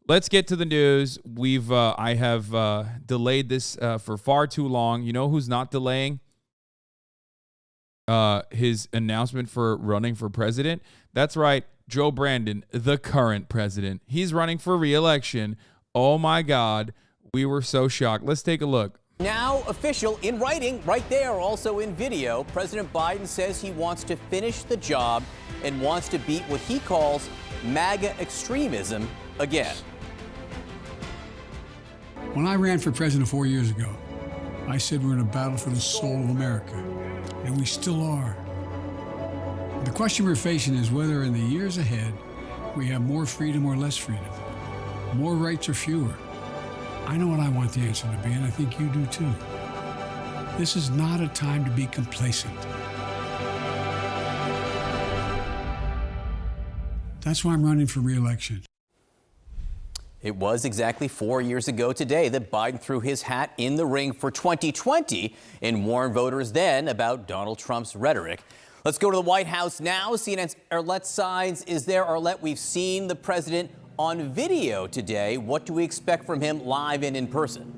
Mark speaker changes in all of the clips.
Speaker 1: let's get to the news. I have delayed this for far too long. You know who's not delaying his announcement for running for president? That's right, Joe Brandon, the current president. He's running for re-election. Oh my God, we were so shocked. Let's take a look.
Speaker 2: Now official in writing, right there, also in video, President Biden says he wants to finish the job and wants to beat what he calls MAGA extremism again.
Speaker 3: When I ran for president 4 years ago, I said we're in a battle for the soul of America, and we still are. The question we're facing is whether in the years ahead we have more freedom or less freedom, more rights or fewer. I know what I want the answer to be, and I think you do too. This is not a time to be complacent. That's why I'm running for re-election.
Speaker 2: It was exactly 4 years ago today that Biden threw his hat in the ring for 2020 and warned voters then about Donald Trump's rhetoric. Let's go to the White House now. CNN's Arlette Saenz is there. Arlette, we've seen the president on video today. What do we expect from him live and in person?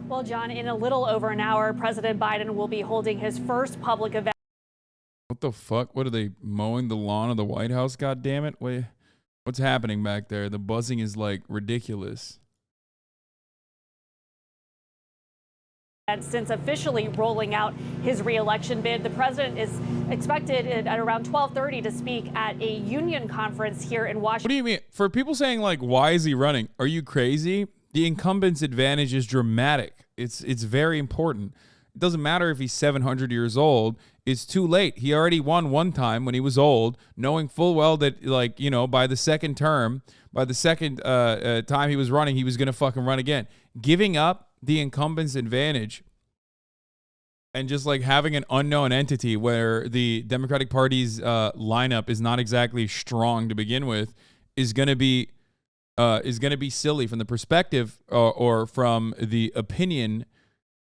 Speaker 4: Well, John, in a little over an hour, President Biden will be holding his first public event.
Speaker 1: What the fuck? What are they mowing the lawn of the White House? God damn it. Wait, what's happening back there? The buzzing is like ridiculous.
Speaker 4: And since officially rolling out his re-election bid, the president is expected at around 12:30 to speak at a union conference here in Washington.
Speaker 1: What do you mean? For people saying like, why is he running? Are you crazy? The incumbent's advantage is dramatic. It's very important. It doesn't matter if he's 700 years old. It's too late. He already won one time when he was old, knowing full well that, like, you know, by the second time he was running, he was going to fucking run again. Giving up the incumbent's advantage and just like having an unknown entity where the Democratic Party's lineup is not exactly strong to begin with is going to be silly from the perspective or from the opinion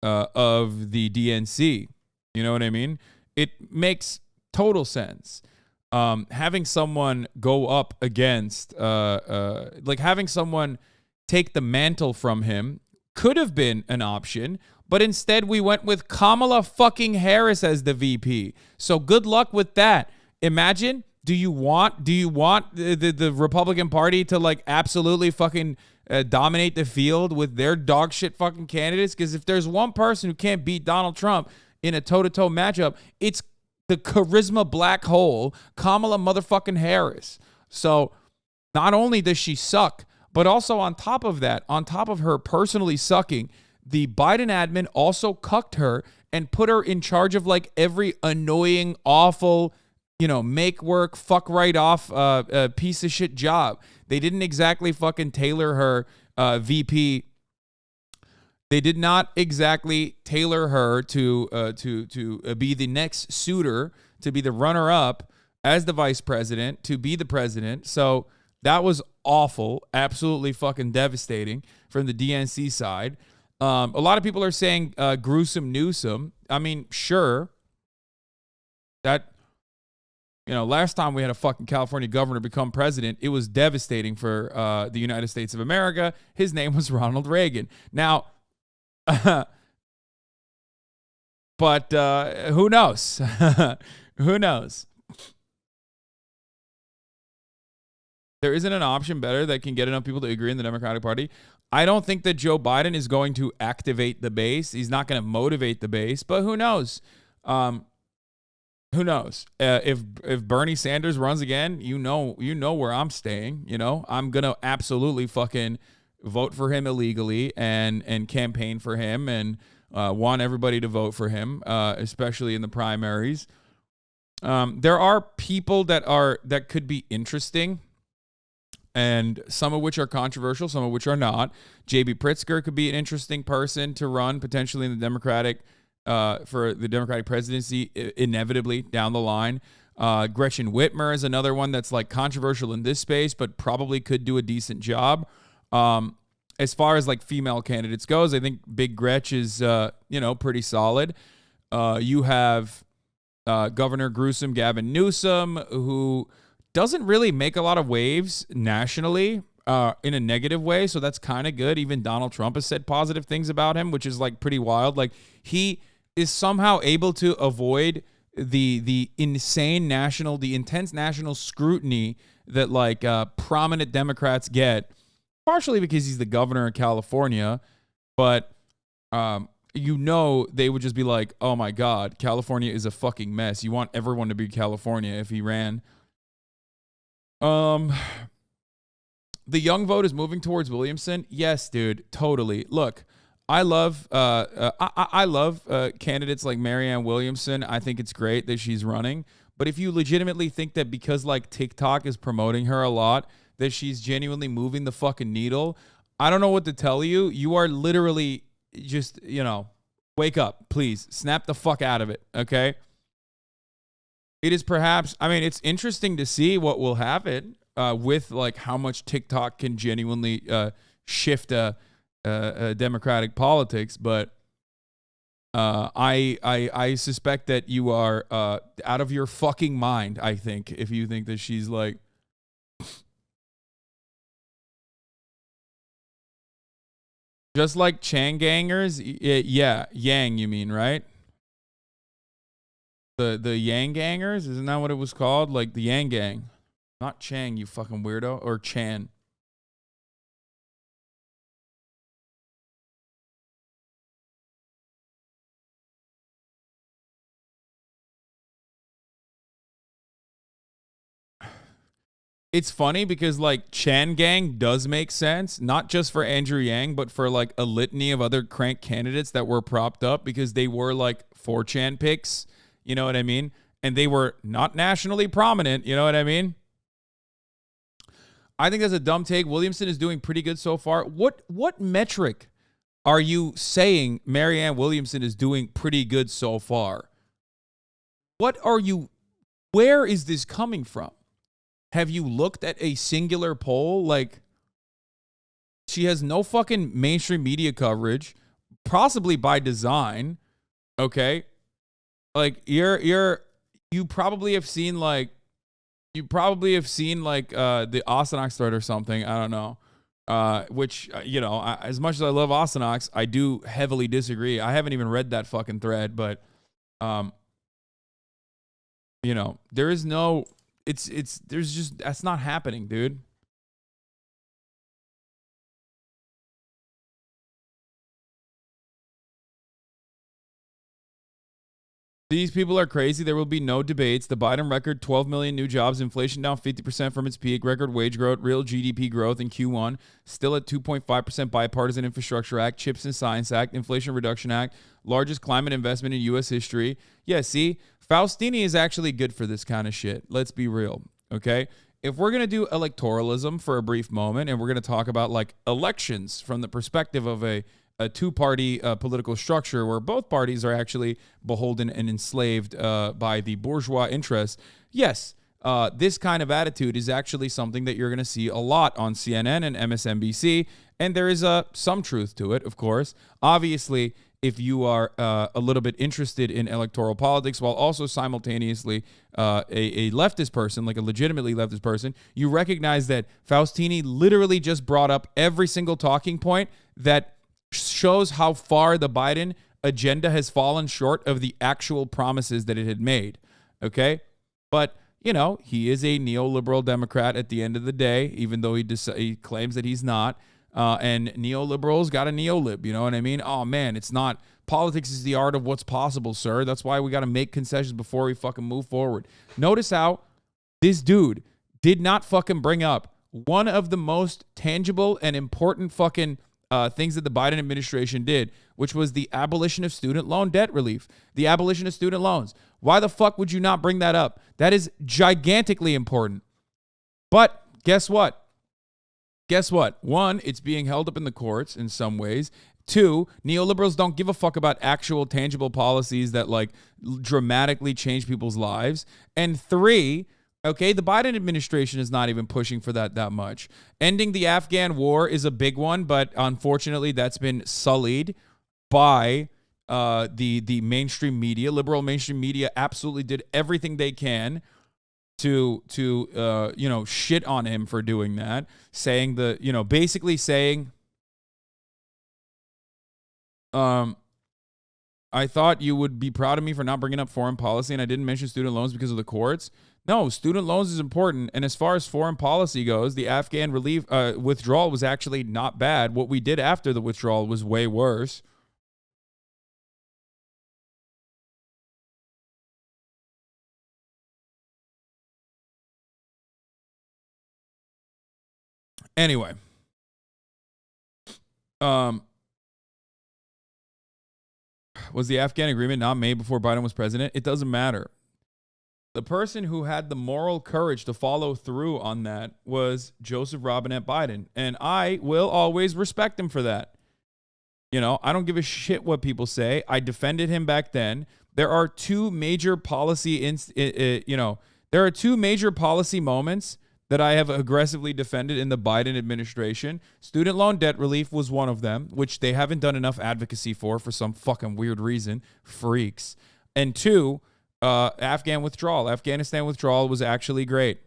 Speaker 1: of the DNC. You know what I mean? It makes total sense. Having someone go up against, like having someone take the mantle from him could have been an option, but instead we went with Kamala fucking Harris as the VP. So good luck with that. Imagine, do you want the Republican Party to like absolutely fucking dominate the field with their dog shit fucking candidates? Because if there's one person who can't beat Donald Trump in a toe-to-toe matchup, it's the charisma black hole, Kamala motherfucking Harris. So not only does she suck, but also on top of that, on top of her personally sucking, the Biden admin also cucked her and put her in charge of like every annoying, awful, you know, make work, fuck right off, piece of shit job. They didn't exactly fucking tailor her VP. They did not exactly tailor her to be the next suitor, to be the runner-up as the vice president, to be the president. So that was awful, absolutely fucking devastating from the DNC side. A lot of people are saying gruesome Newsom. I mean, sure. That, you know, last time we had a fucking California governor become president, it was devastating for the United States of America. His name was Ronald Reagan. Now, but who knows? Who knows? There isn't an option better that can get enough people to agree in the Democratic Party. I don't think that Joe Biden is going to activate the base. He's not going to motivate the base, but who knows? Who knows? If Bernie Sanders runs again, you know where I'm staying. You know, I'm gonna absolutely fucking vote for him illegally and campaign for him and want everybody to vote for him, especially in the primaries. There are people that could be interesting, and some of which are controversial, some of which are not. J.B. Pritzker could be an interesting person to run potentially in the Democratic for the Democratic presidency inevitably down the line. Gretchen Whitmer is another one that's like controversial in this space, but probably could do a decent job. As far as like female candidates goes, I think Big Gretch is, pretty solid. You have Governor Gruesome Gavin Newsom, who doesn't really make a lot of waves nationally. in a negative way. So that's kind of good. Even Donald Trump has said positive things about him, which is like pretty wild. Like he is somehow able to avoid the intense national scrutiny that like prominent Democrats get, partially because he's the governor of California, but they would just be like, oh my God, California is a fucking mess. You want everyone to be California if he ran. The young vote is moving towards Williamson. Yes, dude, totally. Look, I love candidates like Marianne Williamson. I think it's great that she's running. But if you legitimately think that because like TikTok is promoting her a lot, that she's genuinely moving the fucking needle, I don't know what to tell you. You are literally just, wake up, please. Snap the fuck out of it, okay? It is perhaps, it's interesting to see what will happen with like how much TikTok can genuinely shift democratic politics, but I suspect that you are out of your fucking mind, I think, if you think that she's like just like Chang gangers. Yeah, Yang, you mean, right? The Yang gangers, isn't that what it was called? Like the Yang gang, not Chang, you fucking weirdo, or Chan. It's funny because like Chan Gang does make sense, not just for Andrew Yang, but for like a litany of other crank candidates that were propped up because they were like 4chan picks, you know what I mean? And they were not nationally prominent, you know what I mean? I think that's a dumb take. Williamson is doing pretty good so far. What metric are you saying Marianne Williamson is doing pretty good so far? Where is this coming from? Have you looked at a singular poll? Like, she has no fucking mainstream media coverage, possibly by design. Okay, like you probably have seen the Hasanox thread or something. I don't know. Which as much as I love Hasanox, I do heavily disagree. I haven't even read that fucking thread, but there is no. That's not happening, dude. These people are crazy. There will be no debates. The Biden record, 12 million new jobs, inflation down 50% from its peak, record wage growth, real GDP growth in Q1, still at 2.5% bipartisan infrastructure act, CHIPS and Science Act, Inflation Reduction Act, largest climate investment in U.S. history. Yeah, see, Faustini is actually good for this kind of shit. Let's be real. Okay, if we're going to do electoralism for a brief moment and we're going to talk about like elections from the perspective of a two-party political structure where both parties are actually beholden and enslaved by the bourgeois interests, yes, this kind of attitude is actually something that you're going to see a lot on CNN and MSNBC, and there is some truth to it, of course. Obviously, if you are a little bit interested in electoral politics while also simultaneously a leftist person, like a legitimately leftist person, you recognize that Faustini literally just brought up every single talking point that shows how far the Biden agenda has fallen short of the actual promises that it had made. Okay? But, he is a neoliberal Democrat at the end of the day, even though he claims that he's not. And neoliberals got a neolib, you know what I mean? Oh, man, it's not. Politics is the art of what's possible, sir. That's why we got to make concessions before we fucking move forward. Notice how this dude did not fucking bring up one of the most tangible and important fucking things that the Biden administration did, which was the abolition of student loan debt relief, the abolition of student loans. Why the fuck would you not bring that up? That is gigantically important. But guess what? One, it's being held up in the courts in some ways. Two, neoliberals don't give a fuck about actual tangible policies that like dramatically change people's lives. And three, okay, the Biden administration is not even pushing for that much. Ending the Afghan war is a big one, but unfortunately that's been sullied by the mainstream media. Liberal mainstream media absolutely did everything they can to shit on him for doing that, saying basically saying, I thought you would be proud of me for not bringing up foreign policy, and I didn't mention student loans because of the courts. No, student loans is important, and as far as foreign policy goes, the Afghan relief withdrawal was actually not bad. What we did after the withdrawal was way worse. Anyway, was the Afghan agreement not made before Biden was president? It doesn't matter. The person who had the moral courage to follow through on that was Joseph Robinette Biden, and I will always respect him for that. I don't give a shit what people say. I defended him back then. There are two major policy moments that I have aggressively defended in the Biden administration. Student loan debt relief was one of them, which they haven't done enough advocacy for some fucking weird reason. Freaks. And two, Afghanistan withdrawal was actually great.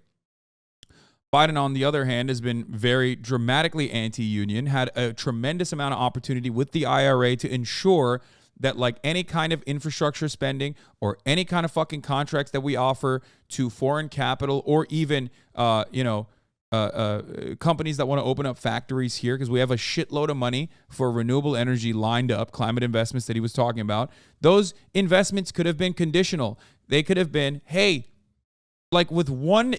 Speaker 1: Biden, on the other hand, has been very dramatically anti-union, had a tremendous amount of opportunity with the IRA to ensure that like any kind of infrastructure spending or any kind of fucking contracts that we offer to foreign capital or even, companies that want to open up factories here, because we have a shitload of money for renewable energy lined up, climate investments that he was talking about. Those investments could have been conditional. They could have been, hey, like with one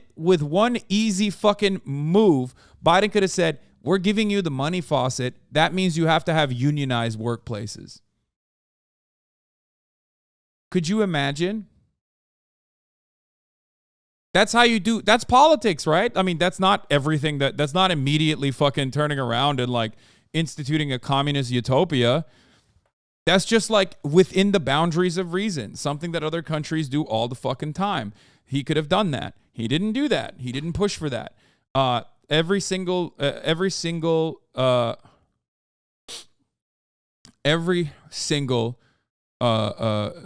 Speaker 1: easy fucking move, Biden could have said, we're giving you the money faucet. That means you have to have unionized workplaces. Could you imagine? That's how you do. That's politics, right? I mean, that's not everything. That's not immediately fucking turning around and like instituting a communist utopia. That's just like within the boundaries of reason, something that other countries do all the fucking time. He could have done that. He didn't do that. He didn't push for that. Every single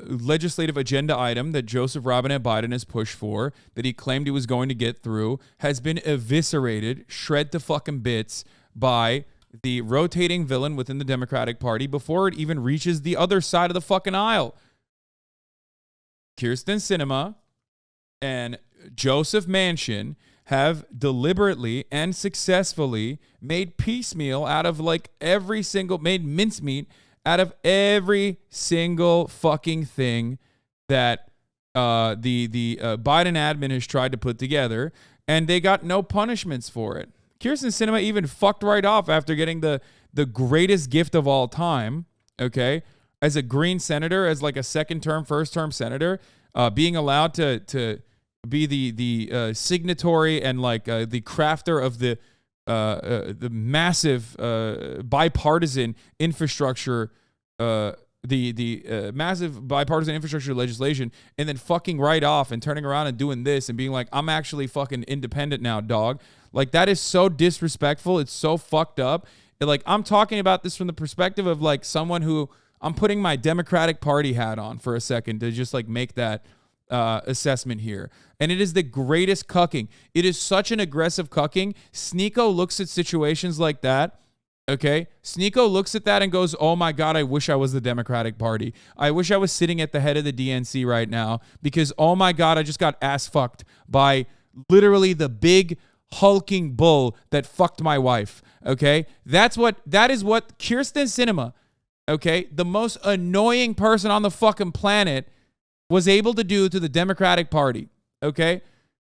Speaker 1: legislative agenda item that Joseph Robinette Biden has pushed for, that he claimed he was going to get through, has been eviscerated, shred to fucking bits by the rotating villain within the Democratic Party before it even reaches the other side of the fucking aisle. Kyrsten Sinema and Joseph Manchin have deliberately and successfully made piecemeal out of made mincemeat out of every single fucking thing that the Biden admin has tried to put together, and they got no punishments for it. Kyrsten Sinema even fucked right off after getting the greatest gift of all time, okay, as a green senator, as like a first-term senator, being allowed to be the signatory and like the crafter of the massive bipartisan infrastructure, massive bipartisan infrastructure legislation, and then fucking right off and turning around and doing this and being like, I'm actually fucking independent now, dog. Like, that is so disrespectful. It's so fucked up. Like, I'm talking about this from the perspective of like someone who I'm putting my Democratic Party hat on for a second to just like make that assessment here. And it is the greatest cucking. It is such an aggressive cucking. Sneeko looks at situations like that. Okay. Sneeko looks at that and goes, oh my God, I wish I was the Democratic Party. I wish I was sitting at the head of the DNC right now because, oh my God, I just got ass fucked by literally the big hulking bull that fucked my wife. Okay. That is what Kyrsten Sinema, okay, the most annoying person on the fucking planet, was able to do to the Democratic Party, okay?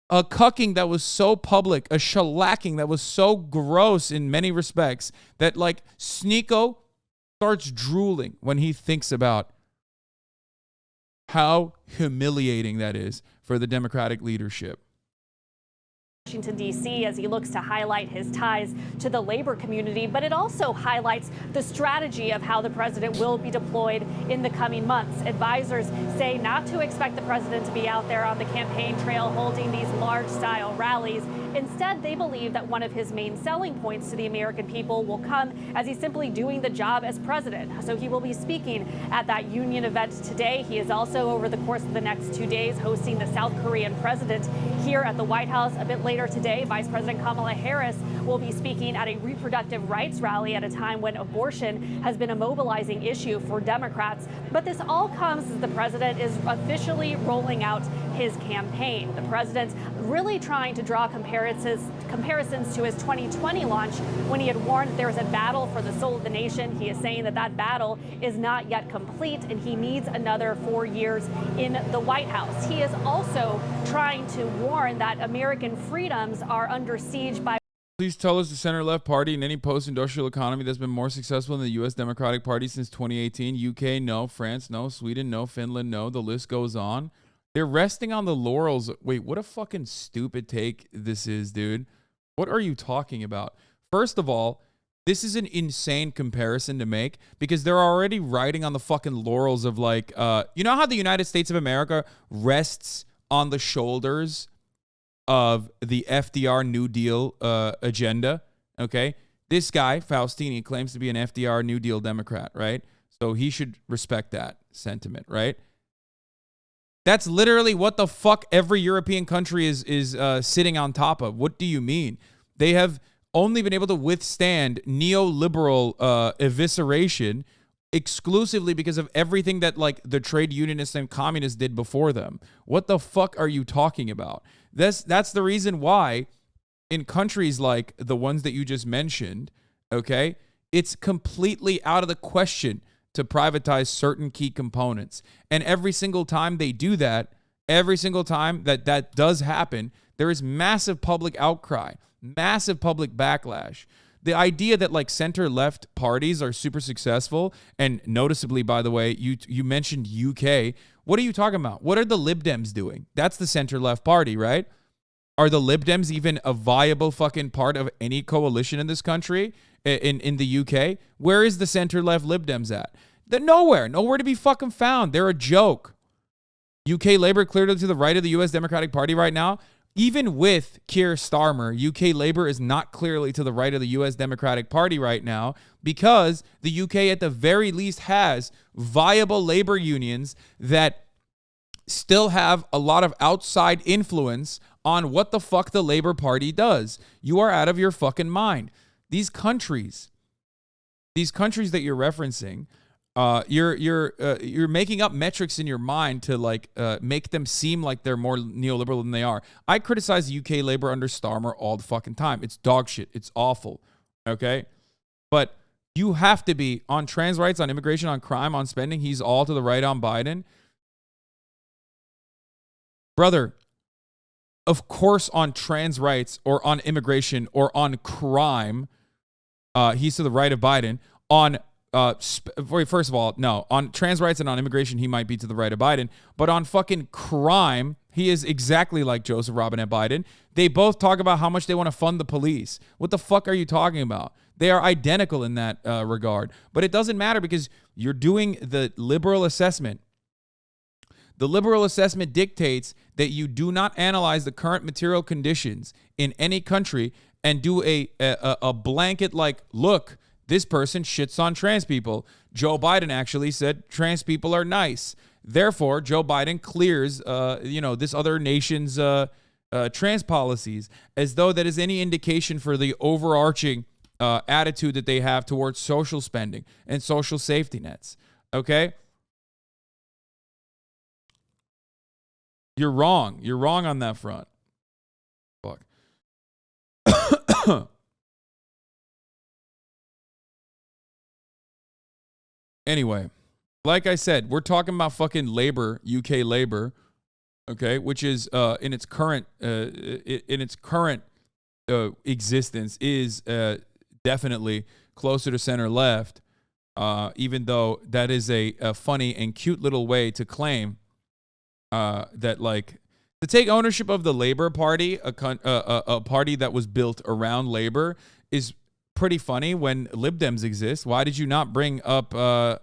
Speaker 1: A cucking that was so public, a shellacking that was so gross in many respects that, like, Sneeko starts drooling when he thinks about how humiliating that is for the Democratic leadership.
Speaker 4: Washington, D.C. as he looks to highlight his ties to the labor community, but it also highlights the strategy of how the president will be deployed in the coming months. Advisors say not to expect the president to be out there on the campaign trail holding these large-style rallies Instead, they believe that one of his main selling points to the American people will come as he's simply doing the job as president. So he will be speaking at that union event today. He is also, over the course of the next 2 days, hosting the South Korean president here at the White House. A bit later today, Vice President Kamala Harris will be speaking at a reproductive rights rally at a time when abortion has been a mobilizing issue for Democrats. But this all comes as the president is officially rolling out his campaign. The president really trying to draw comparisons to his 2020 launch when he had warned that there is a battle for the soul of the nation. He is saying that that battle is not yet complete and he needs another 4 years in the White House. He is also trying to warn that American freedoms are under siege by.
Speaker 1: Please tell us the center-left party in any post-industrial economy that's been more successful than the U.S. Democratic Party since 2018. UK, no. France, no. Sweden, no. Finland, no. The list goes on. They're resting on the laurels. Wait, what a fucking stupid take this is, dude. What are you talking about? First of all, this is an insane comparison to make because they're already riding on the fucking laurels of like, you know how the United States of America rests on the shoulders of the FDR New Deal agenda, okay? This guy, Faustini, claims to be an FDR New Deal Democrat, right? So he should respect that sentiment, right? That's literally what the fuck every European country is sitting on top of. What do you mean? They have only been able to withstand neoliberal evisceration exclusively because of everything that like the trade unionists and communists did before them. What the fuck are you talking about? That's the reason why in countries like the ones that you just mentioned, okay, it's completely out of the question to privatize certain key components. And every single time they do that, every single time that does happen, there is massive public outcry, massive public backlash. The idea that like center-left parties are super successful, and noticeably, by the way, you mentioned UK. What are you talking about? What are the Lib Dems doing? That's the center-left party, right? Are the Lib Dems even a viable fucking part of any coalition in this country, in the UK? Where is the center-left Lib Dems at? They're nowhere to be fucking found. They're a joke. UK Labour clearly to the right of the US Democratic Party right now. Even with Keir Starmer, UK Labour is not clearly to the right of the US Democratic Party right now because the UK at the very least has viable labor unions that still have a lot of outside influence on what the fuck the Labour Party does. You are out of your fucking mind. These countries that you're referencing, you're making up metrics in your mind to like make them seem like they're more neoliberal than they are. I criticize UK Labour under Starmer all the fucking time. It's dog shit. It's awful. Okay? But you have to be on trans rights, on immigration, on crime, on spending. He's all to the right on Biden. Brother, of course on trans rights or on immigration or on crime, he's to the right of Biden. On first of all, no. On trans rights and on immigration, he might be to the right of Biden. But on fucking crime, he is exactly like Joseph Robinette Biden. They both talk about how much they want to fund the police. What the fuck are you talking about? They are identical in that regard. But it doesn't matter because you're doing the liberal assessment. The liberal assessment dictates that you do not analyze the current material conditions in any country and do a blanket like, look, this person shits on trans people. Joe Biden actually said trans people are nice. Therefore, Joe Biden clears, this other nation's trans policies, as though that is any indication for the overarching attitude that they have towards social spending and social safety nets. Okay? You're wrong. You're wrong on that front. Fuck. Anyway, like I said, we're talking about fucking labor, UK labor, okay, which is in its current existence is definitely closer to center left, even though that is a funny and cute little way to claim that, like, to take ownership of the Labor Party, a party that was built around labor, is pretty funny when Lib Dems exist. Why did you not bring up Lib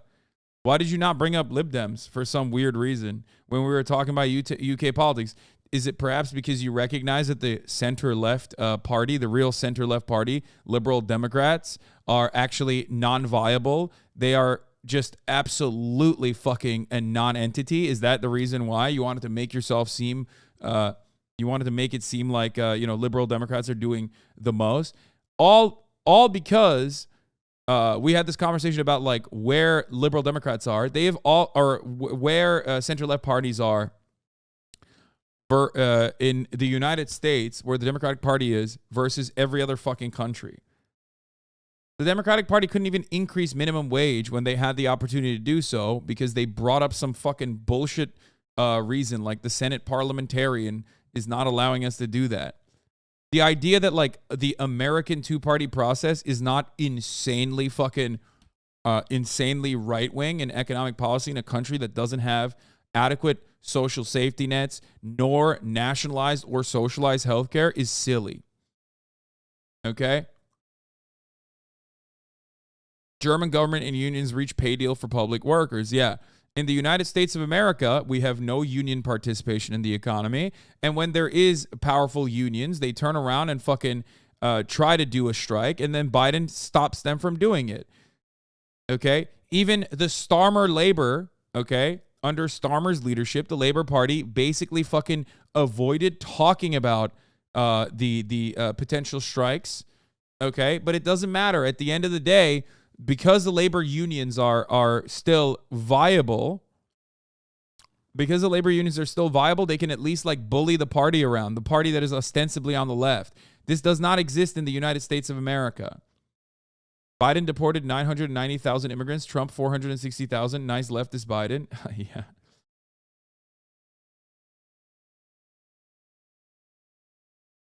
Speaker 1: Dems for some weird reason when we were talking about UK politics? Is it perhaps because you recognize that the center-left party, the real center-left party, liberal Democrats, are actually non-viable? They are just absolutely fucking a non-entity. Is that the reason why you wanted to make yourself seem, you wanted to make it seem like, liberal Democrats are doing the most? All because we had this conversation about like where liberal Democrats are. They have all, or where center-left parties are in the United States, where the Democratic Party is, versus every other fucking country. The Democratic Party couldn't even increase minimum wage when they had the opportunity to do so because they brought up some fucking bullshit reason, like the Senate parliamentarian is not allowing us to do that. The idea that like the American two-party process is not insanely fucking insanely right-wing in economic policy in a country that doesn't have adequate social safety nets nor nationalized or socialized healthcare is silly. Okay? German government and unions reach pay deal for public workers. Yeah. In the United States of America, we have no union participation in the economy. And when there is powerful unions, they turn around and fucking try to do a strike, and then Biden stops them from doing it. Okay? Even the Starmer labor, okay, under Starmer's leadership, the Labor Party basically fucking avoided talking about the potential strikes. Okay? But it doesn't matter. At the end of the day, because the labor unions are still viable, they can at least like bully the party around, the party that is ostensibly on the left. This does not exist in the United States of America. Biden deported 990,000 immigrants, Trump 460,000. Nice leftist Biden. Yeah.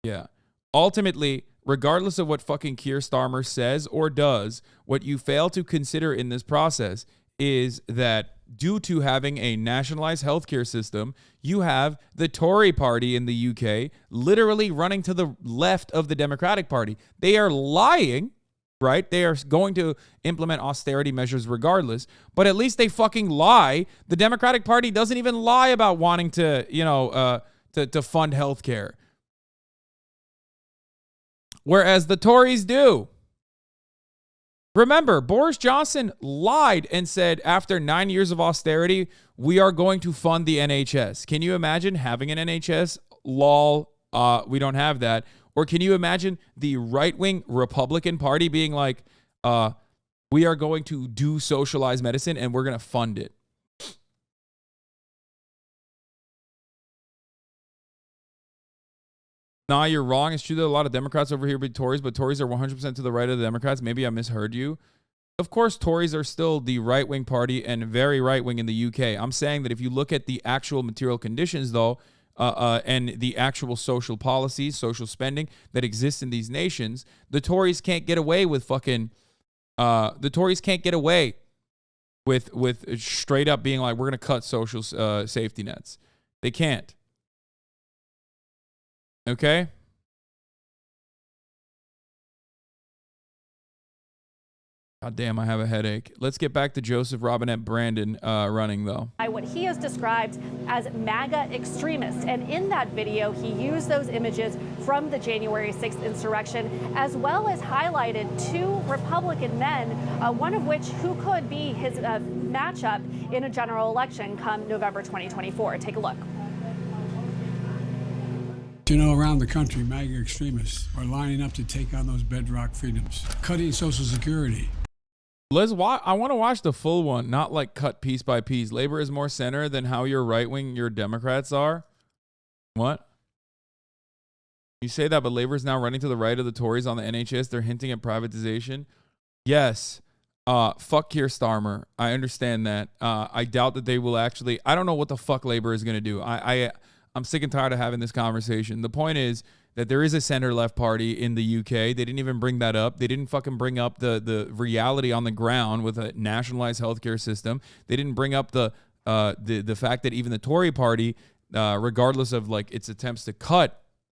Speaker 1: Yeah. Ultimately, regardless of what fucking Keir Starmer says or does, what you fail to consider in this process is that due to having a nationalized healthcare system, you have the Tory party in the UK literally running to the left of the Democratic Party. They are lying, right? They are going to implement austerity measures regardless, but at least they fucking lie. The Democratic Party doesn't even lie about wanting to, to fund healthcare. Whereas the Tories do. Remember, Boris Johnson lied and said after 9 years of austerity, we are going to fund the NHS. Can you imagine having an NHS? Lol, we don't have that. Or can you imagine the right-wing Republican Party being like, we are going to do socialized medicine and we're going to fund it? Nah, you're wrong. It's true that a lot of Democrats over here be Tories, but Tories are 100% to the right of the Democrats. Maybe I misheard you. Of course, Tories are still the right-wing party and very right-wing in the UK. I'm saying that if you look at the actual material conditions, though, and the actual social policies, social spending that exists in these nations, the Tories can't get away with fucking... the Tories can't get away with straight up being like, we're going to cut social safety nets. They can't. Okay? God damn, I have a headache. Let's get back to Joseph Robinette Brandon running, though.
Speaker 4: What he has described as MAGA extremists. And in that video, he used those images from the January 6th insurrection, as well as highlighted two Republican men, one of which who could be his matchup in a general election come November 2024. Take a look.
Speaker 3: You know, around the country, MAGA extremists are lining up to take on those bedrock freedoms, cutting Social Security.
Speaker 1: I want to watch the full one, not like cut piece by piece. Labor is more center than how your right-wing, your Democrats are. What? You say that, but Labor is now running to the right of the Tories on the NHS. They're hinting at privatization. Yes. Fuck Keir Starmer. I understand that. I doubt that they will actually. I don't know what the fuck Labor is going to do. I'm sick and tired of having this conversation. The point is that there is a center-left party in the UK. They didn't even bring that up. They didn't fucking bring up the reality on the ground with a nationalized healthcare system. They didn't bring up the fact that even the Tory party, regardless of like its attempts to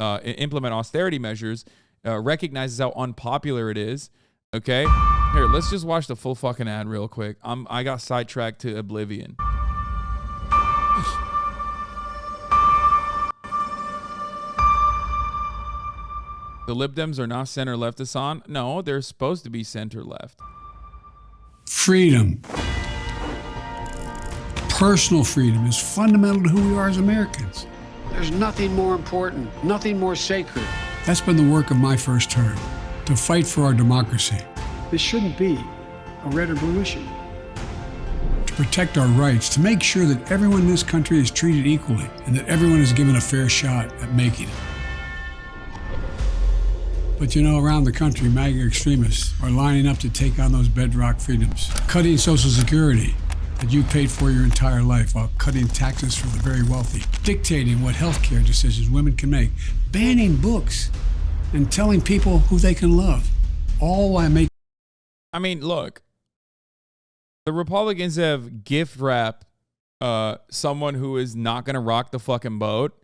Speaker 1: implement austerity measures, recognizes how unpopular it is. Okay? Here, let's just watch the full fucking ad real quick. I got sidetracked to oblivion. The Lib Dems are not center left, Hassan. No, they're supposed to be center left.
Speaker 3: Freedom. Personal freedom is fundamental to who we are as Americans. There's nothing more important, nothing more sacred. That's been the work of my first term, to fight for our democracy. This shouldn't be a red or blue issue. To protect our rights, to make sure that everyone in this country is treated equally and that everyone is given a fair shot at making it. But you know, around the country, MAGA extremists are lining up to take on those bedrock freedoms, cutting Social Security that you paid for your entire life while cutting taxes for the very wealthy, dictating what health care decisions women can make, banning books, and telling people who they can love, all while making...
Speaker 1: I mean, look, the Republicans have gift wrapped someone who is not going to rock the fucking boat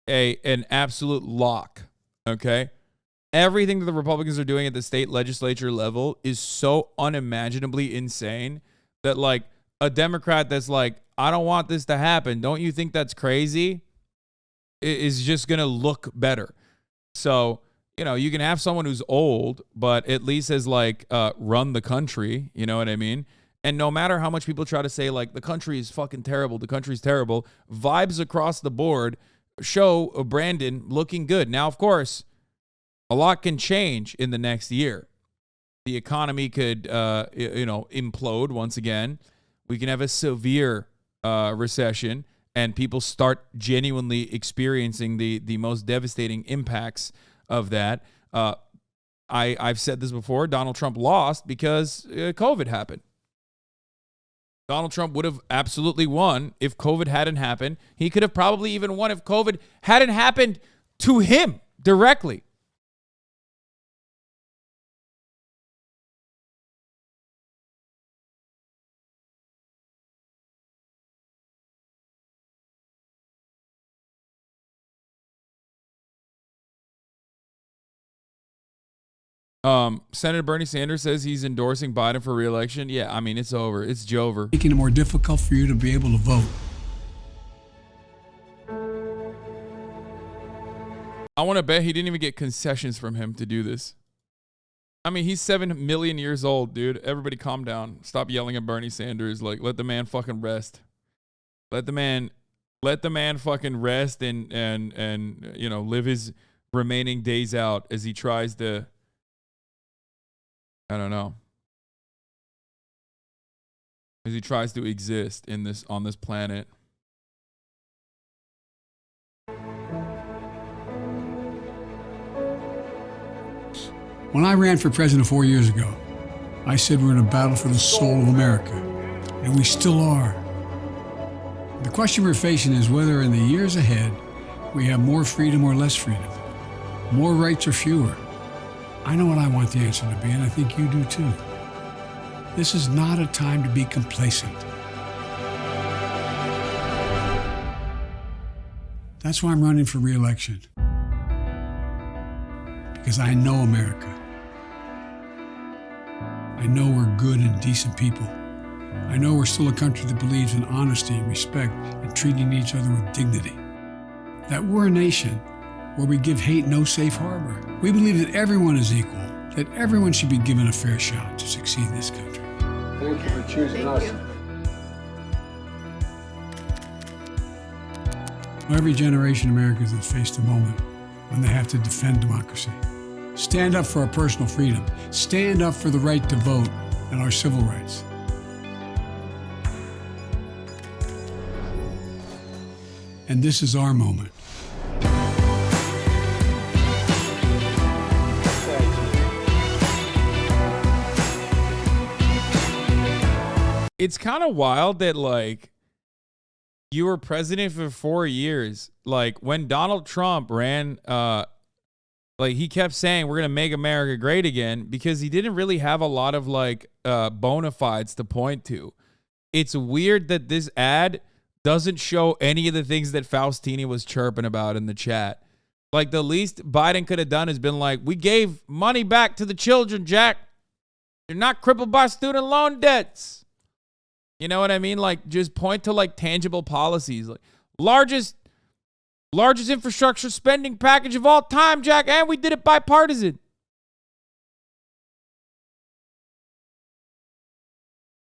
Speaker 1: an absolute lock, okay? Everything that the Republicans are doing at the state legislature level is so unimaginably insane that, like, a Democrat that's like, I don't want this to happen, don't you think that's crazy? Is just going to look better. So, you know, you can have someone who's old, but at least has, like, run the country, you know what I mean? And no matter how much people try to say, like, the country is fucking terrible, the country's terrible, vibes across the board show Brandon looking good. Now, of course, a lot can change in the next year. The economy could, implode once again. We can have a severe recession, and people start genuinely experiencing the most devastating impacts of that. I've said this before. Donald Trump lost because COVID happened. Donald Trump would have absolutely won if COVID hadn't happened. He could have probably even won if COVID hadn't happened to him directly. Senator Bernie Sanders says he's endorsing Biden for re-election. Yeah, I mean, it's over. It's Jover.
Speaker 3: Making it more difficult for you to be able to vote.
Speaker 1: I want to bet he didn't even get concessions from him to do this. I mean, he's 7 million years old, dude. Everybody calm down. Stop yelling at Bernie Sanders. Like, let the man fucking rest. Let the man fucking rest and you know, live his remaining days out as he tries to, I don't know, as he tries to exist on this planet.
Speaker 3: When I ran for president 4 years ago, I said we're in a battle for the soul of America, and we still are. The question we're facing is whether in the years ahead we have more freedom or less freedom, more rights or fewer. I know what I want the answer to be, and I think you do too. This is not a time to be complacent. That's why I'm running for re-election. Because I know America. I know we're good and decent people. I know we're still a country that believes in honesty and respect and treating each other with dignity. That we're a nation where we give hate no safe harbor. We believe that everyone is equal, that everyone should be given a fair shot to succeed in this country.
Speaker 5: Thank you for choosing us.
Speaker 3: Every generation of Americans has faced a moment when they have to defend democracy. Stand up for our personal freedom. Stand up for the right to vote and our civil rights. And this is our moment.
Speaker 1: It's kind of wild that, like, you were president for 4 years. Like, when Donald Trump ran, like, he kept saying, we're going to make America great again, because he didn't really have a lot of, like, bona fides to point to. It's weird that this ad doesn't show any of the things that Faustini was chirping about in the chat. Like, the least Biden could have done has been like, we gave money back to the children, Jack. You're not crippled by student loan debts. You know what I mean? Like, just point to, like, tangible policies. Like, largest Largest infrastructure spending package of all time, Jack, and we did it bipartisan.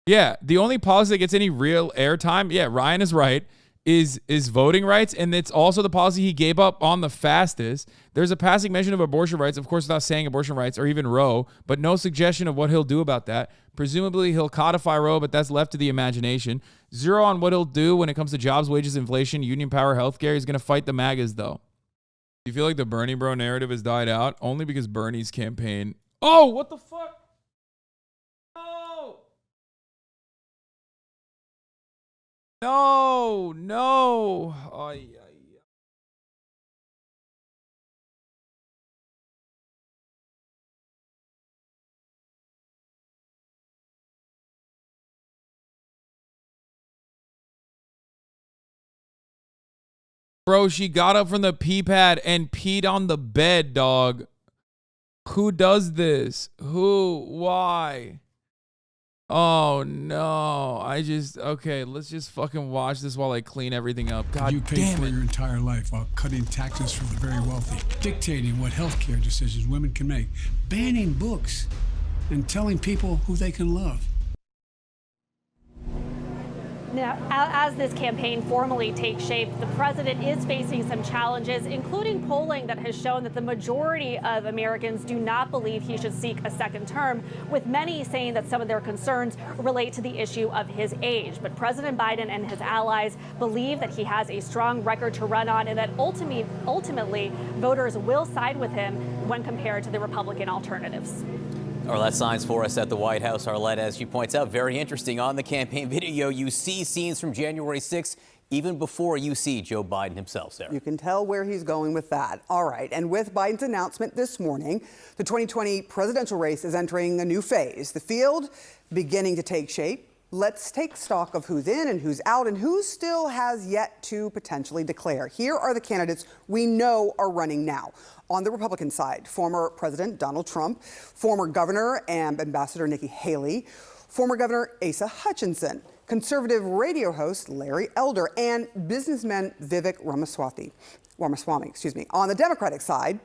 Speaker 1: Yeah, the only policy that gets any real airtime, yeah, Ryan is right, is voting rights, and it's also the policy he gave up on the fastest. There's a passing mention of abortion rights, of course, without saying abortion rights or even Roe, but no suggestion of what he'll do about that. Presumably, he'll codify Roe, but that's left to the imagination. Zero on what he'll do when it comes to jobs, wages, inflation, union power, healthcare. He's going to fight the MAGAs, though. You feel like the Bernie bro narrative has died out? Only because Bernie's campaign... Oh, what the fuck? No! No! Ay, ay, ay. Bro, she got up from the pee pad and peed on the bed, dog. Who does this? Who? Why? Oh, no. Okay, let's just fucking watch this while I clean everything up. God
Speaker 3: you paid
Speaker 1: damn
Speaker 3: for
Speaker 1: it.
Speaker 3: your entire life while cutting taxes for the very wealthy, dictating what healthcare decisions women can make, banning books, and telling people who they can love.
Speaker 4: Now, as this campaign formally takes shape, the president is facing some challenges, including polling that has shown that the majority of Americans do not believe he should seek a second term, with many saying that some of their concerns relate to the issue of his age. But President Biden and his allies believe that he has a strong record to run on and that ultimately voters will side with him when compared to the Republican alternatives.
Speaker 2: Arlette signs for us at the White House. Arlette, as she points out, very interesting. On the campaign video, you see scenes from January 6th, even before you see Joe Biden himself, Sarah.
Speaker 6: You can tell where he's going with that. All right. And with Biden's announcement this morning, the 2020 presidential race is entering a new phase. The field beginning to take shape. Let's take stock of who's in and who's out and who still has yet to potentially declare. Here are the candidates we know are running now. On the Republican side, former President Donald Trump, former Governor and Ambassador Nikki Haley, former Governor Asa Hutchinson, conservative radio host Larry Elder, and businessman Vivek Ramaswamy. On the Democratic side,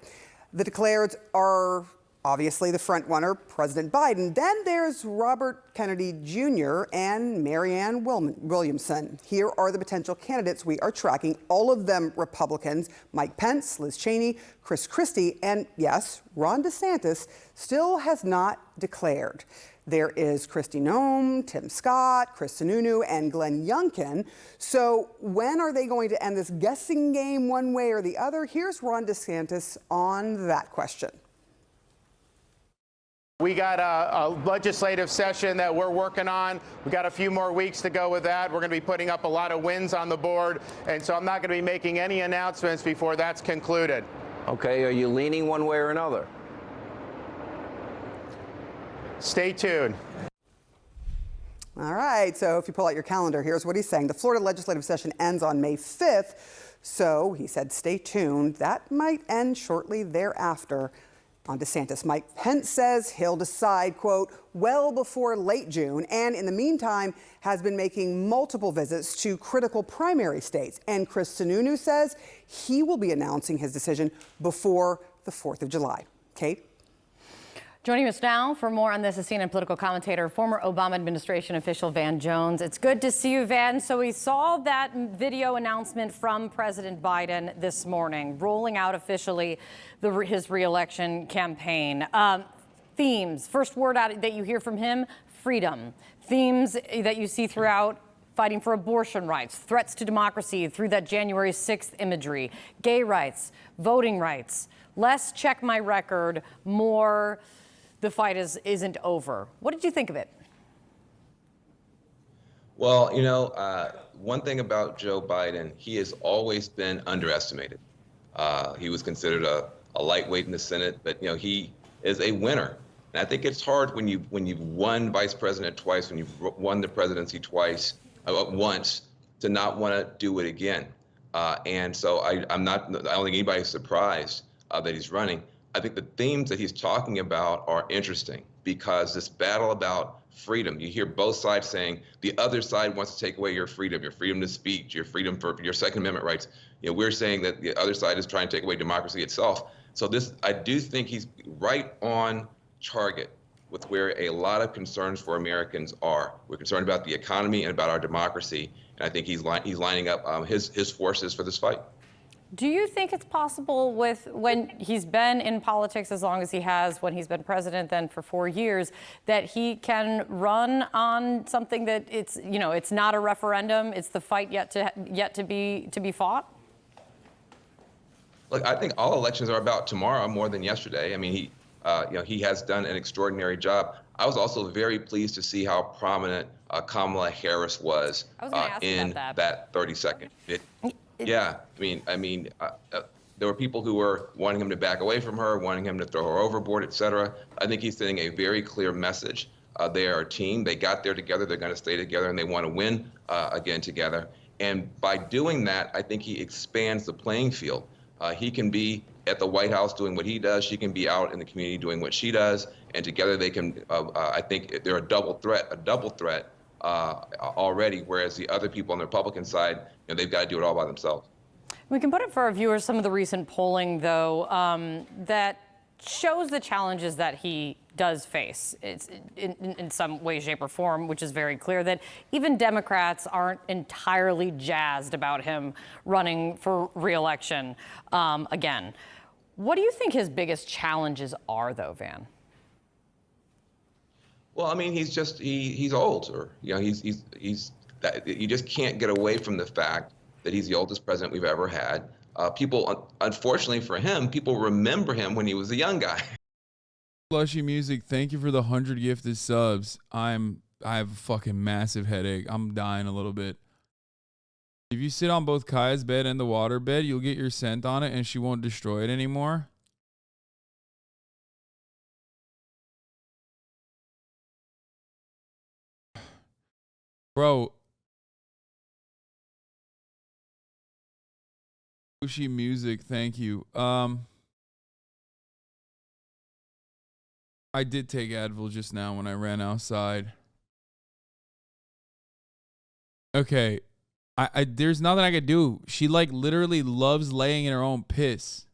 Speaker 6: the declareds are obviously the front runner, President Biden. Then there's Robert Kennedy Jr. and Marianne Williamson. Here are the potential candidates we are tracking, all of them Republicans: Mike Pence, Liz Cheney, Chris Christie, and yes, Ron DeSantis still has not declared. There is Kristi Noem, Tim Scott, Chris Sununu, and Glenn Youngkin. So when are they going to end this guessing game one way or the other? Here's Ron DeSantis on that question.
Speaker 7: We got a legislative session that we're working on. We got a few more weeks to go with that. We're going to be putting up a lot of wins on the board, and so I'm not going to be making any announcements before that's concluded.
Speaker 8: Okay, are you leaning one way or another?
Speaker 7: Stay tuned.
Speaker 6: All right, so if you pull out your calendar, here's what he's saying. The Florida legislative session ends on May 5th, so he said stay tuned. That might end shortly thereafter. On DeSantis, Mike Pence says he'll decide, quote, well before late June, and in the meantime has been making multiple visits to critical primary states. And Chris Sununu says he will be announcing his decision before the 4th of July. Kate?
Speaker 9: Joining us now for more on this is CNN political commentator, former Obama administration official Van Jones. It's good to see you, Van. So we saw that video announcement from President Biden this morning, rolling out officially his reelection campaign. Themes, first word out that you hear from him, freedom. Themes that you see throughout: fighting for abortion rights, threats to democracy through that January 6th imagery, gay rights, voting rights, less check my record, more the fight isn't over. What did you think of it?
Speaker 10: Well, you know, one thing about Joe Biden, he has always been underestimated. He was considered a lightweight in the Senate, but you know, he is a winner. And I think it's hard when you've won vice president twice, when you've won the presidency twice, once, to not want to do it again. And so I don't think anybody's surprised that he's running. I think the themes that he's talking about are interesting. because this battle about freedom, you hear both sides saying the other side wants to take away your freedom to speech, your freedom for your Second Amendment rights. We're saying that the other side is trying to take away democracy itself. So I do think he's right on target with where a lot of concerns for Americans are. We're concerned about the economy and about our democracy, and I think he's lining up his forces for this fight.
Speaker 9: Do you think it's possible when he's been in politics as long as he has, when he's been president then for 4 years, that he can run on something that it's not a referendum, it's the fight yet to be fought?
Speaker 10: Look, I think all elections are about tomorrow more than yesterday. I mean, he has done an extraordinary job. I was also very pleased to see how prominent Kamala Harris was in that 30-second. Yeah, I mean, there were people who were wanting him to back away from her, wanting him to throw her overboard, et cetera. I think he's sending a very clear message. They are a team. They got there together. They're going to stay together, and they want to win again together. And by doing that, I think he expands the playing field. He can be at the White House doing what he does. She can be out in the community doing what she does. And together they can, I think they're a double threat already, whereas the other people on the Republican side, they've got to do it all by themselves.
Speaker 9: We can put it for our viewers, some of the recent polling, though, that shows the challenges that he does face. It's in some way, shape, or form, which is very clear that even Democrats aren't entirely jazzed about him running for re-election again. What do you think his biggest challenges are, though, Van?
Speaker 10: Well, I mean, he's old, or he's that you just can't get away from the fact that he's the oldest president we've ever had. People, unfortunately for him, people remember him when he was a young guy.
Speaker 1: Slushy Music, thank you for the 100 gifted subs. I have a fucking massive headache. I'm dying a little bit. If you sit on both Kaya's bed and the water bed, you'll get your scent on it and she won't destroy it anymore. Bro. Slushy Music, thank you. I did take Advil just now when I ran outside. Okay. There's nothing I could do. She literally loves laying in her own piss.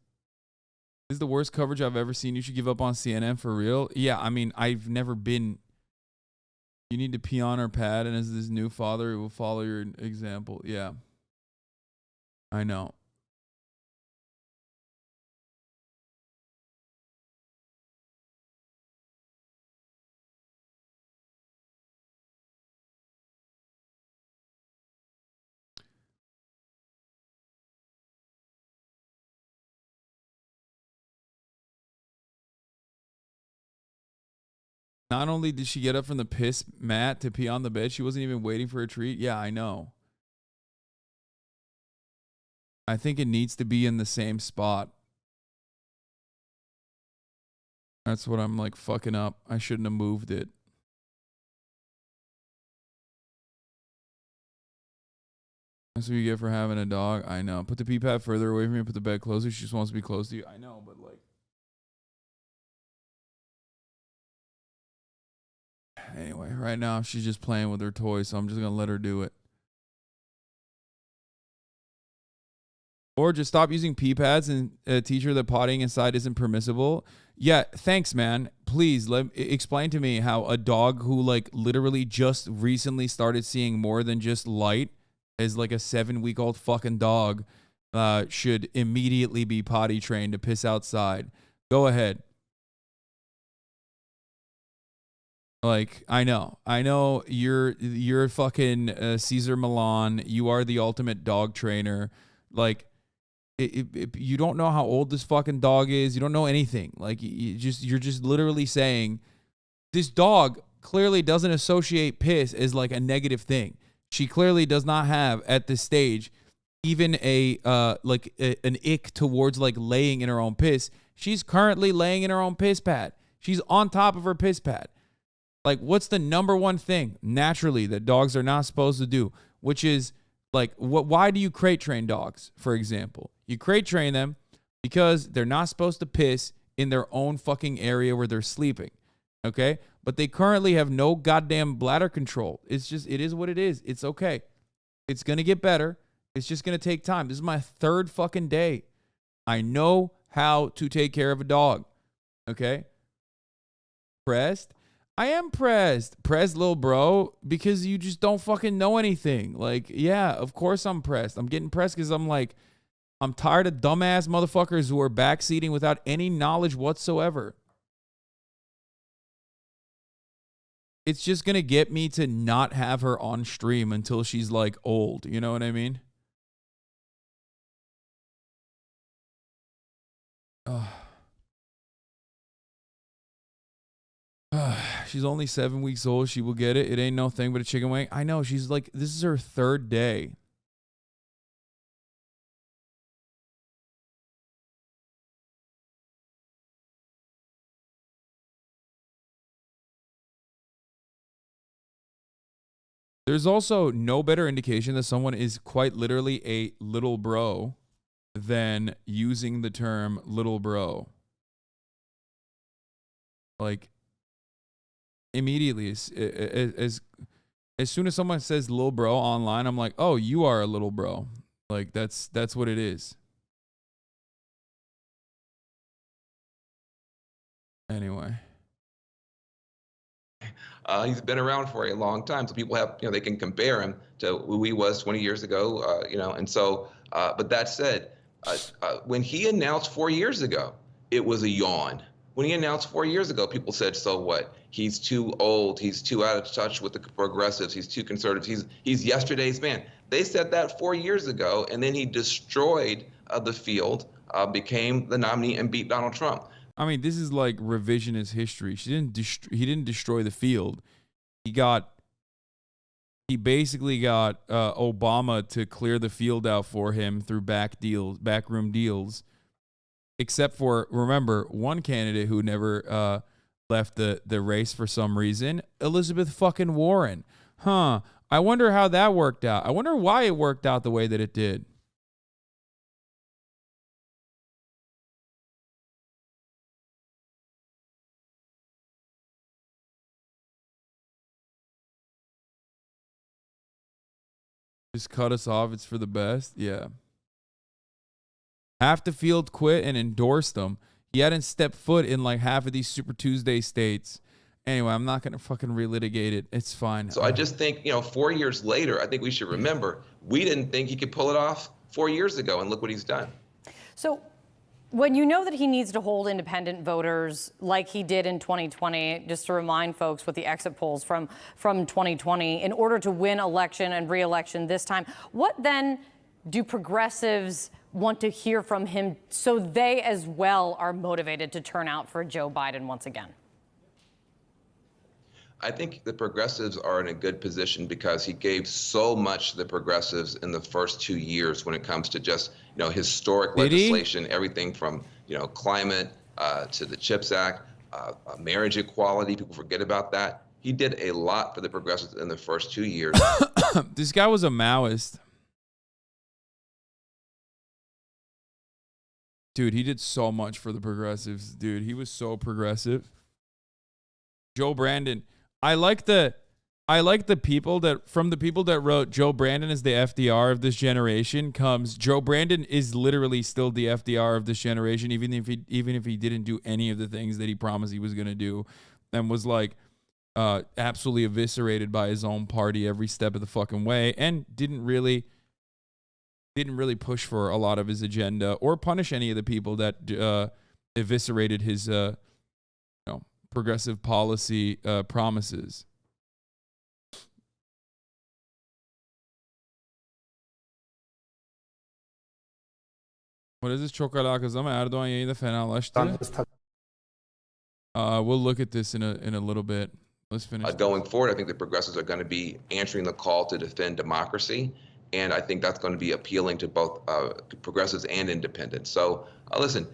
Speaker 1: This is the worst coverage I've ever seen. You should give up on CNN for real. Yeah, I mean, I've never been. You need to pee on her pad, and as this new father, it will follow your example. Yeah. I know. Not only did she get up from the piss mat to pee on the bed, she wasn't even waiting for a treat. Yeah, I know. I think it needs to be in the same spot. That's what I'm fucking up. I shouldn't have moved it. That's what you get for having a dog. I know. Put the pee pad further away from me. Put the bed closer. She just wants to be close to you. I know, but anyway, right now she's just playing with her toys, so I'm just going to let her do it. Or just stop using pee pads and teach her that potting inside isn't permissible. Yeah, thanks, man. Please explain to me how a dog who literally just recently started seeing more than just light as a 7-week-old fucking dog should immediately be potty trained to piss outside. Go ahead. I know you're fucking Caesar Milan. You are the ultimate dog trainer. You don't know how old this fucking dog is. You don't know anything. You're just literally saying this dog clearly doesn't associate piss as a negative thing. She clearly does not have at this stage even an ick towards laying in her own piss. She's currently laying in her own piss pad. She's on top of her piss pad. What's the number one thing naturally that dogs are not supposed to do? Which is why do you crate train dogs, for example? You crate train them because they're not supposed to piss in their own fucking area where they're sleeping. Okay? But they currently have no goddamn bladder control. It is what it is. It's okay. It's going to get better. It's just going to take time. This is my third fucking day. I know how to take care of a dog. Okay? Pressed? I am pressed. Pressed, little bro, because you just don't fucking know anything. Like, yeah, of course I'm pressed. I'm getting pressed because I'm tired of dumbass motherfuckers who are backseating without any knowledge whatsoever. It's just going to get me to not have her on stream until she's like old. You know what I mean? She's only 7 weeks old. She will get it. It ain't no thing but a chicken wing. I know. She's like, this is her third day. There's also no better indication that someone is quite literally a little bro than using the term little bro. Like, immediately, as soon as someone says little bro online, I'm like, oh, you are a little bro. Like, that's what it is. Anyway.
Speaker 10: He's been around for a long time, so people have, they can compare him to who he was 20 years ago, and so, but that said, when he announced 4 years ago, it was a yawn. When he announced 4 years ago, people said, so what? He's too old. He's too out of touch with the progressives. He's too conservative. He's yesterday's man. They said that 4 years ago, and then he destroyed the field, became the nominee, and beat Donald Trump.
Speaker 1: I mean, this is like revisionist history. He didn't destroy the field. He basically got Obama to clear the field out for him through backroom deals. Except for, remember, one candidate who never left the race for some reason, Elizabeth fucking Warren. I wonder how that worked out. I wonder why it worked out the way that it did. Just cut us off. It's for the best. Yeah. Half the field quit and endorsed him. He hadn't stepped foot in like half of these Super Tuesday states. Anyway, I'm not going to fucking relitigate it. It's fine.
Speaker 10: So I just think, 4 years later, I think we should remember, we didn't think he could pull it off 4 years ago, and look what he's done.
Speaker 9: So when you know that he needs to hold independent voters like he did in 2020, just to remind folks with the exit polls from 2020, in order to win election and re-election this time, what then do progressives want to hear from him so they as well are motivated to turn out for Joe Biden once again?
Speaker 10: I think the progressives are in a good position because he gave so much to the progressives in the first 2 years when it comes to just, historic legislation, everything from, climate to the CHIPS Act, marriage equality. People forget about that. He did a lot for the progressives in the first 2 years.
Speaker 1: This guy was a Maoist. Dude, he did so much for the progressives. Dude, he was so progressive. Joe Brandon. I like the people that wrote Joe Brandon is the FDR of this generation comes Joe Brandon is literally still the FDR of this generation, even if he didn't do any of the things that he promised he was going to do, and was like absolutely eviscerated by his own party every step of the fucking way, and didn't really push for a lot of his agenda or punish any of the people that eviscerated his progressive policy promises. What is this? Çok alakasız ama Erdoğan yayında fenalaştı. We'll look at this in a little bit. Let's finish.
Speaker 10: Going forward, I think the progressives are going to be answering the call to defend democracy. And I think that's going to be appealing to both progressives and independents. So listen,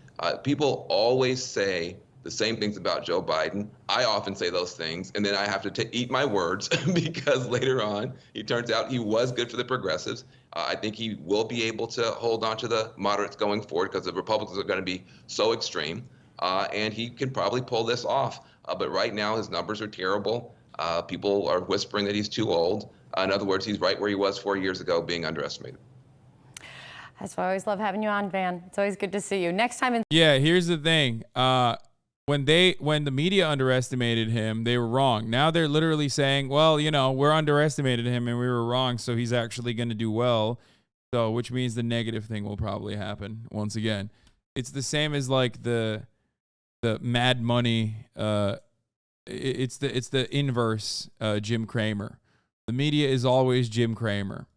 Speaker 10: people always say the same things about Joe Biden. I often say those things, and then I have to eat my words because later on, it turns out he was good for the progressives. I think he will be able to hold on to the moderates going forward because the Republicans are going to be so extreme. and he can probably pull this off. But right now, his numbers are terrible. People are whispering that he's too old. In other words, he's right where he was 4 years ago, being underestimated.
Speaker 9: That's why I always love having you on, Van. It's always good to see you. Next time in
Speaker 1: Yeah, here's the thing. When the media underestimated him, they were wrong. Now they're literally saying, well, you know, we're underestimated him and we were wrong, so he's actually going to do well. So, which means the negative thing will probably happen once again. It's the same as like the Mad Money. It's the inverse Jim Cramer. The media is always Jim Cramer.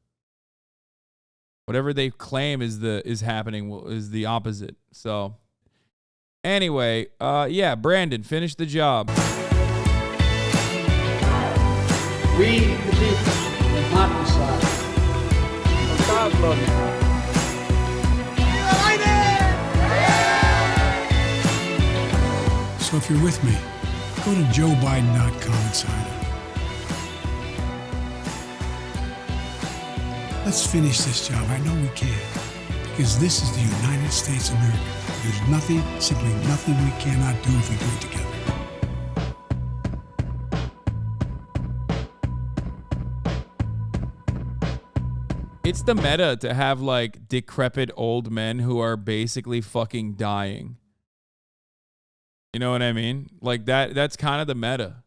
Speaker 1: Whatever they claim is happening is the opposite. So anyway, yeah, Brandon, finish the job.
Speaker 5: We, the people, will not decide.
Speaker 3: So if you're with me, go to joebiden.com and sign up. Let's finish this job. I know we can. Because this is the United States of America. There's nothing, simply nothing we cannot do if we do it together.
Speaker 1: It's the meta to have like decrepit old men who are basically fucking dying. You know what I mean? Like that's kind of the meta.